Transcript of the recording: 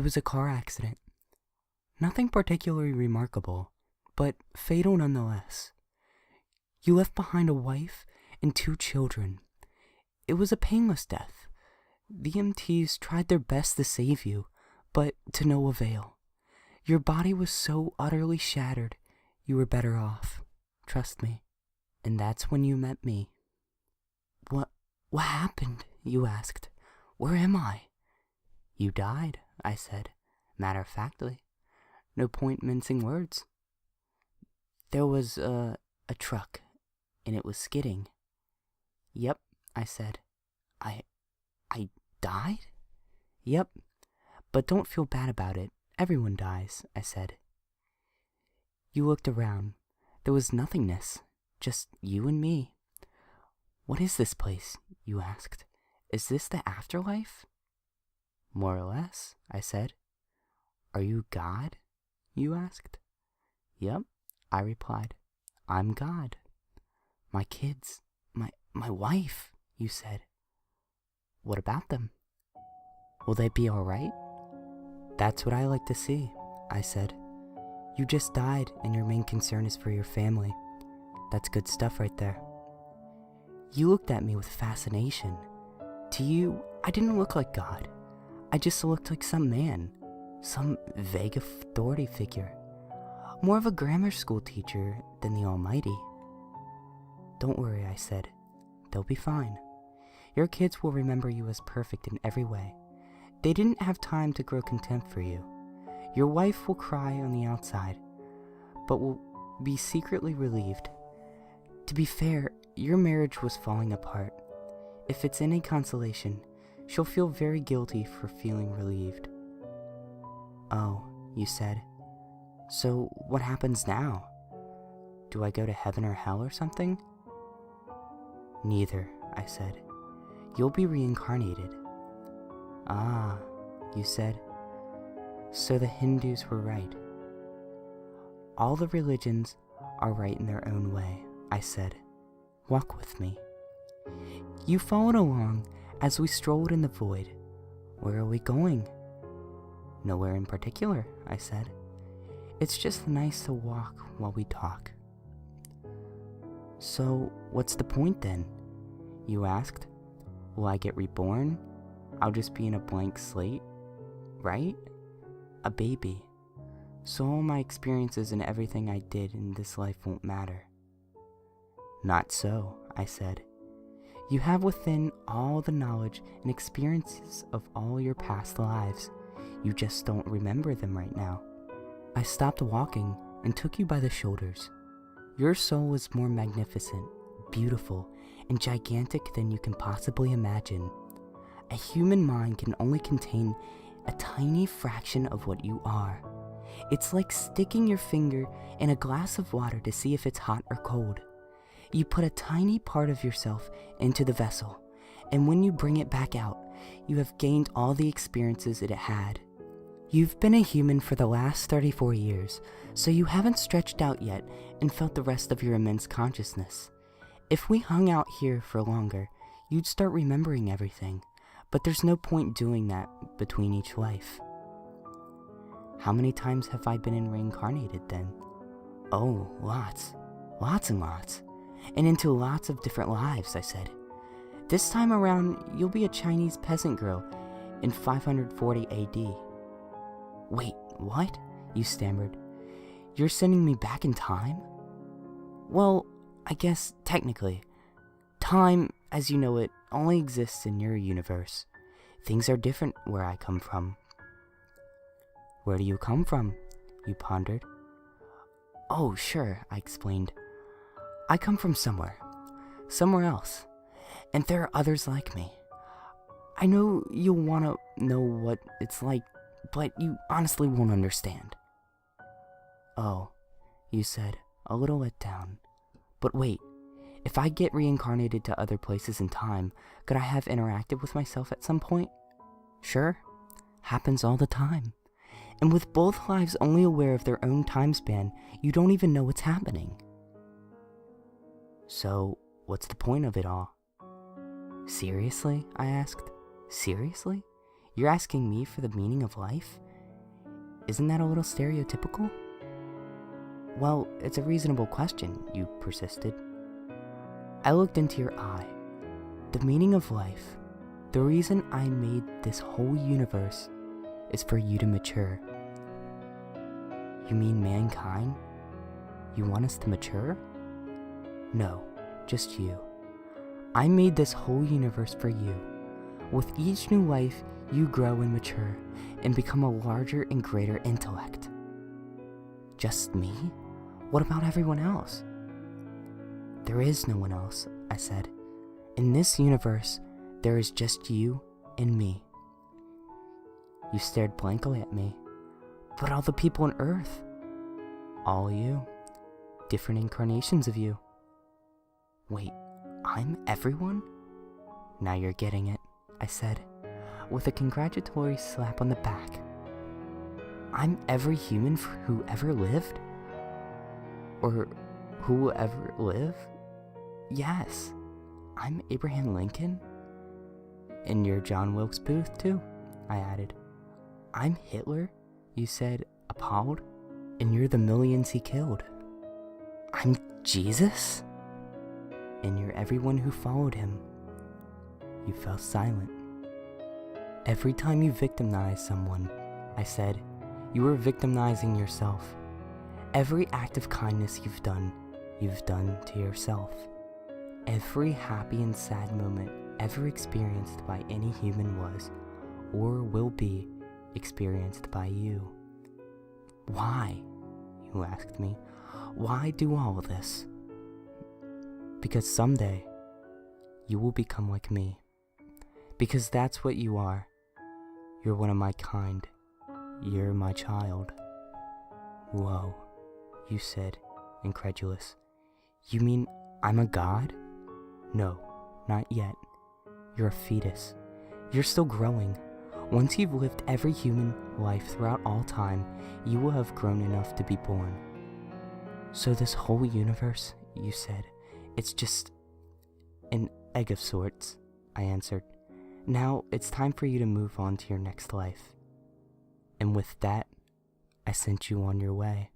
It was a car accident. Nothing particularly remarkable, but fatal nonetheless. You left behind a wife and 2 children. It was a painless death. The EMTs tried their best to save you, but to no avail. Your body was so utterly shattered, you were better off. Trust me. And that's when you met me. What happened? You asked. Where am I? You died, I said, matter-of-factly. No point mincing words. There was a truck, and it was skidding. Yep, I said. I died? Yep, but don't feel bad about it. Everyone dies, I said. You looked around. There was nothingness, just you and me. What is this place? You asked. Is this the afterlife? More or less, I said. Are you God? You asked. Yep, I replied. I'm God. My kids, my wife, you said. What about them? Will they be all right? That's what I like to see, I said. You just died and your main concern is for your family. That's good stuff right there. You looked at me with fascination. To you, I didn't look like God. I just looked like some man, some vague authority figure. More of a grammar school teacher than the Almighty. Don't worry, I said. They'll be fine. Your kids will remember you as perfect in every way. They didn't have time to grow contempt for you. Your wife will cry on the outside, but will be secretly relieved. To be fair, your marriage was falling apart. If it's any consolation, she'll feel very guilty for feeling relieved. Oh, you said. So what happens now? Do I go to heaven or hell or something? Neither, I said. You'll be reincarnated. Ah, you said. So the Hindus were right. All the religions are right in their own way, I said. Walk with me. You followed along as we strolled in the void. Where are we going? Nowhere in particular, I said. It's just nice to walk while we talk. So, what's the point then? You asked. Will I get reborn? I'll just be in a blank slate, right? A baby. So all my experiences and everything I did in this life won't matter. Not so, I said. You have within all the knowledge and experiences of all your past lives. You just don't remember them right now. I stopped walking and took you by the shoulders. Your soul is more magnificent, beautiful, and gigantic than you can possibly imagine. A human mind can only contain a tiny fraction of what you are. It's like sticking your finger in a glass of water to see if it's hot or cold. You put a tiny part of yourself into the vessel, and when you bring it back out, you have gained all the experiences it had. You've been a human for the last 34 years, so you haven't stretched out yet and felt the rest of your immense consciousness. If we hung out here for longer, you'd start remembering everything, but there's no point doing that between each life. How many times have I been reincarnated then? Oh, lots. Lots and lots. And into lots of different lives, I said. This time around, you'll be a Chinese peasant girl in 540 AD. Wait, what? You stammered. You're sending me back in time? Well, I guess technically. Time, as you know it, only exists in your universe. Things are different where I come from. Where do you come from? You pondered. Oh, sure, I explained. I come from somewhere else, and there are others like me. I know you'll want to know what it's like, but you honestly won't understand. Oh, you said, a little let down. But wait, if I get reincarnated to other places in time, could I have interacted with myself at some point? Sure, happens all the time. And with both lives only aware of their own time span, you don't even know what's happening. So, what's the point of it all? Seriously? I asked. Seriously? You're asking me for the meaning of life? Isn't that a little stereotypical? Well, it's a reasonable question, you persisted. I looked into your eye. The meaning of life, the reason I made this whole universe, is for you to mature. You mean mankind? You want us to mature? No, just you. I made this whole universe for you. With each new life, you grow and mature and become a larger and greater intellect. Just me? What about everyone else? There is no one else, I said. In this universe, there is just you and me. You stared blankly at me. But all the people on Earth? All you. Different incarnations of you. Wait, I'm everyone? Now you're getting it, I said, with a congratulatory slap on the back. I'm every human who ever lived? Or who will ever live? Yes, I'm Abraham Lincoln. And you're John Wilkes Booth too, I added. I'm Hitler, you said, appalled. And you're the millions he killed. I'm Jesus? And you're everyone who followed him. You fell silent. Every time you victimize someone, I said, you were victimizing yourself. Every act of kindness you've done to yourself. Every happy and sad moment ever experienced by any human was, or will be, experienced by you. Why? You asked me. Why do all of this? Because someday, you will become like me. Because that's what you are. You're one of my kind. You're my child. Whoa, you said, incredulous. You mean I'm a god? No, not yet. You're a fetus. You're still growing. Once you've lived every human life throughout all time, you will have grown enough to be born. So this whole universe, you said, it's just an egg of sorts, I answered. Now it's time for you to move on to your next life. And with that, I sent you on your way.